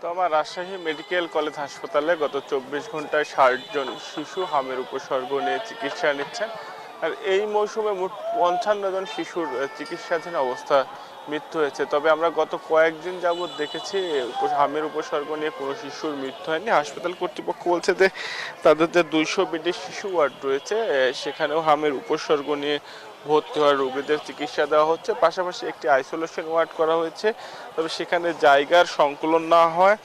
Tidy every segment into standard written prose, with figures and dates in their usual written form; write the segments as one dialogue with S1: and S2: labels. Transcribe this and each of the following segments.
S1: তো আমার Rajshahi medical college হাসপাতালে গত ২৪ ঘন্টায় ৬০ জন শিশু হামের উপসর্গ নিয়ে চিকিৎসা নিচ্ছেন। আর এই মৌসুমে মোট ৫৫ জন শিশুর চিকিৎসাধীন অবস্থা মৃত্যু হয়েছে। তবে আমরা গত কয়েকদিন যাবৎ দেখেছি হামের উপসর্গ নিয়ে কোনো শিশুর মৃত্যু হয়নি। হাসপাতাল কর্তৃপক্ষ বলছে যে তাদের যে ২০০ বেডের শিশু ওয়ার্ড রয়েছে সেখানেও হামের উপসর্গ নিয়ে ভর্তি হওয়া রোগীদের চিকিৎসা দেওয়া হচ্ছে। পাশাপাশি একটি আইসোলেশন ওয়ার্ড করা হয়েছে। তবে সেখানে জায়গার সংকুলন না হয়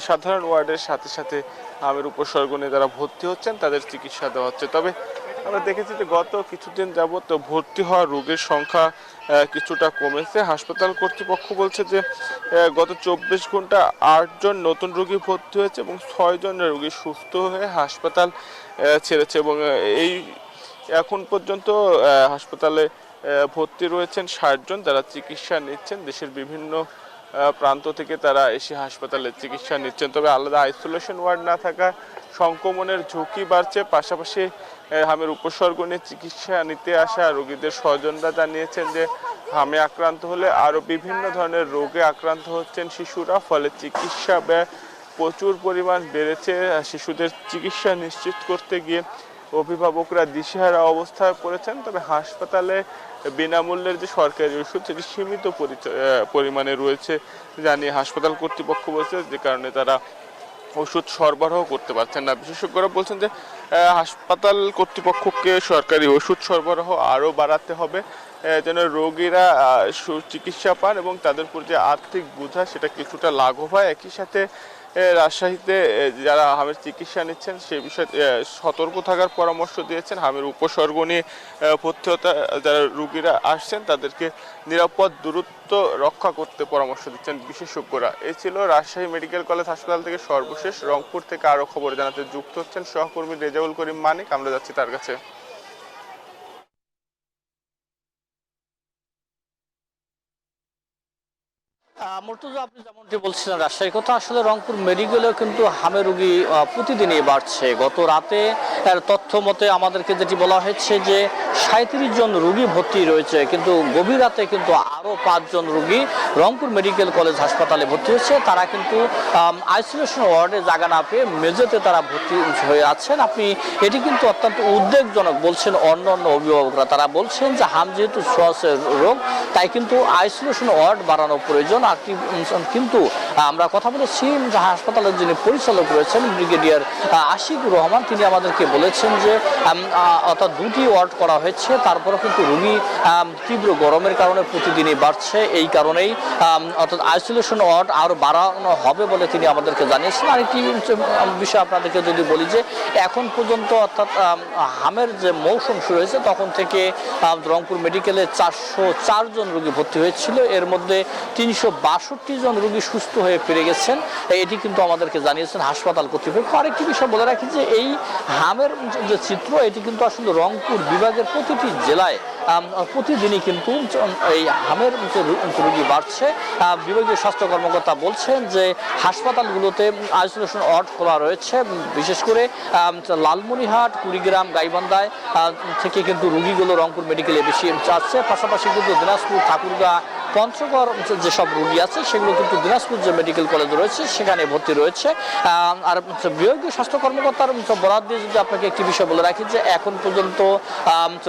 S1: সাধারণ ওয়ার্ডের সাথে সাথে হামের উপসর্গ নিয়ে যারা ভর্তি হচ্ছেন তাদের চিকিৎসা দেওয়া হচ্ছে। তবে আমরা দেখেছি যে গত কিছুদিন যাবৎ ভর্তি হওয়া রোগীর সংখ্যা কিছুটা কমেছে। হাসপাতাল কর্তৃপক্ষ বলছে যে গত ২৪ ঘন্টা ৮ জন নতুন রোগী ভর্তি হয়েছে এবং ৬ জন রোগী সুস্থ হয়ে হাসপাতাল ছেড়েছে এবং এই এখন পর্যন্ত হাসপাতালে ভর্তি রয়েছেন ৬০ জন, তারা চিকিৎসা নিচ্ছেন। দেশের বিভিন্ন প্রান্ত থেকে তারা এসে হাসপাতালে চিকিৎসা নিচ্ছেন। তবে আলাদা আইসোলেশন ওয়ার্ড না থাকা সংক্রমণের ঝুঁকি বাড়ছে। পাশাপাশি হামের উপসর্গ নিয়ে চিকিৎসা নিতে আসা রোগীদের স্বজনরা জানিয়েছেন যে হামে আক্রান্ত হলে আরও বিভিন্ন ধরনের রোগে আক্রান্ত হচ্ছেন শিশুরা, ফলে চিকিৎসা ব্যয় প্রচুর পরিমাণ বেড়েছে। শিশুদের চিকিৎসা নিশ্চিত করতে গিয়ে অভিভাবকরা দিশেহারা অবস্থায় পড়েছেন। তবে হাসপাতালে বিনামূল্যের যে সরকারি ওষুধ সেটি সীমিত পরিমাণে রয়েছে জানিয়ে হাসপাতাল কর্তৃপক্ষ বলছে, যে কারণে তারা ওষুধ সরবরাহ করতে পারছেন না। বিশেষজ্ঞরা বলছেন যে হাসপাতাল কর্তৃপক্ষকে সরকারি ওষুধ সরবরাহ আরও বাড়াতে হবে যেন রোগীরা চিকিৎসা পান এবং তাদের উপর যে আর্থিক বোঝা সেটা কিছুটা লাঘব হয়। একই সাথে রাজশাহীতে যারা হামের চিকিৎসা নিচ্ছেন সে বিষয়ে সতর্ক থাকার পরামর্শ দিয়েছেন। হামের উপসর্গ নিয়ে ভর্তি হতে যারা রোগীরা আসছেন তাদেরকে নিরাপদ দূরত্ব রক্ষা করতে পরামর্শ দিচ্ছেন বিশেষজ্ঞরা। এই ছিল রাজশাহী মেডিকেল কলেজ হাসপাতাল থেকে সর্বশেষ। রংপুর থেকে আরও খবর জানাতে যুক্ত হচ্ছেন সহকর্মী রেজাউল করিম মানিক। আমরা যাচ্ছি তার কাছে।
S2: মুর্তজা, আপনি যেমনটি বলছিলেন রাজশাহীর কথা, আসলে রংপুর মেডিকেলেও কিন্তু হামে রোগী প্রতিদিনই বাড়ছে। গত রাতে তথ্য মতে আমাদেরকে যেটি বলা হয়েছে যে ৩৭ জন রোগী ভর্তি রয়েছে, কিন্তু গভীর রাতে কিন্তু আরও ৫ জন রোগী রংপুর মেডিকেল কলেজ হাসপাতালে ভর্তি হয়েছে। তারা কিন্তু আইসোলেশন ওয়ার্ডে জায়গা না পেয়ে মেঝেতে তারা ভর্তি হয়ে আছেন। আপনি এটি কিন্তু অত্যন্ত উদ্বেগজনক বলছেন অন্য অন্য অভিভাবকরা। তারা বলছেন যে হাম যেহেতু শ্বাসের রোগ, তাই কিন্তু আইসোলেশন ওয়ার্ড বাড়ানো প্রয়োজন। আর কিন্তু আমরা কথা বলেছি যে হাসপাতালের যিনি পরিচালক রয়েছেন ব্রিগেডিয়ার আশিকুর রহমান, তিনি আমাদেরকে বলেছেন যে অর্থাৎ ২টি ওয়ার্ড করা হয়েছে, তারপরে কিন্তু রোগী তীব্র গরমের কারণে প্রতিদিনই বাড়ছে। এই কারণেই অর্থাৎ আইসোলেশন ওয়ার্ড আরও বাড়ানো হবে বলে তিনি আমাদেরকে জানিয়েছেন। আরেকটি বিষয় আপনাদেরকে যদি বলি যে এখন পর্যন্ত অর্থাৎ হামের যে মৌসুম শুরু হয়েছে তখন থেকে রংপুর মেডিকেলে ৪০৪ জন রোগী ভর্তি হয়েছিল, এর মধ্যে ৩৬২ জন রোগী সুস্থ হয়ে ফিরে গেছেন। এটি কিন্তু আমাদেরকে জানিয়েছেন হাসপাতাল কর্তৃপক্ষ। আরেকটি বিষয় বলে রাখি যে এই হামের যে চিত্র, এটি কিন্তু আসলে রংপুর বিভাগের প্রতিটি জেলায় প্রতিদিনই কিন্তু এই হামের রোগী বাড়ছে। বিভাগীয় স্বাস্থ্য কর্মকর্তা বলছেন যে হাসপাতালগুলোতে আইসোলেশন ওয়ার্ড খোলা রয়েছে, বিশেষ করে লালমনিরহাট, কুড়িগ্রাম, গাইবান্ধায় থেকে কিন্তু রোগীগুলো রংপুর মেডিকেলে বেশি আসছে। পাশাপাশি কিন্তু দিনাজপুর, ঠাকুরগাঁ, পঞ্চগড় যেসব রোগী আছে সেগুলো কিন্তু দিনাজপুর যে মেডিকেল কলেজ রয়েছে সেখানে ভর্তি রয়েছে। আর বিভাগীয় স্বাস্থ্য কর্মকর্তার বরাদ দিয়ে যদি আপনাকে একটি বিষয় বলে রাখি যে এখন পর্যন্ত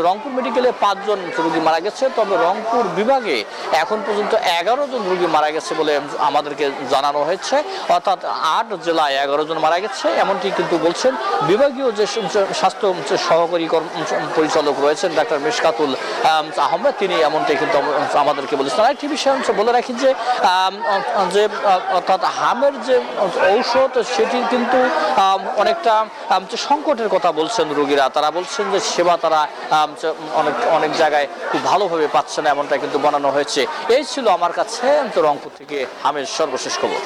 S2: রংপুর মেডিকেলে ৫ জন রোগী মারা গেছে, তবে রংপুর বিভাগে এখন পর্যন্ত ১১ জন রোগী মারা গেছে বলে আমাদেরকে জানানো হয়েছে। অর্থাৎ ৮ জেলায় ১১ জন মারা গেছে, এমনটি কিন্তু বলছেন বিভাগীয় যে স্বাস্থ্য সহকারী পরিচালক রয়েছেন ডাক্তার মিশকাতুল আহমেদ, তিনি এমনটাই কিন্তু আমাদেরকে বলেছেন। আরেকটি বিষয় বলে রাখি যে অর্থাৎ হামের যে ঔষধ সেটি কিন্তু অনেকটা সংকটের কথা বলছেন রোগীরা। তারা বলছেন যে সেবা তারা অনেক জায়গায় খুব ভালোভাবে পাচ্ছে না, এমনটা কিন্তু বানানো হয়েছে। এই ছিল আমার কাছে রংপুর থেকে হামের সর্বশেষ খবর।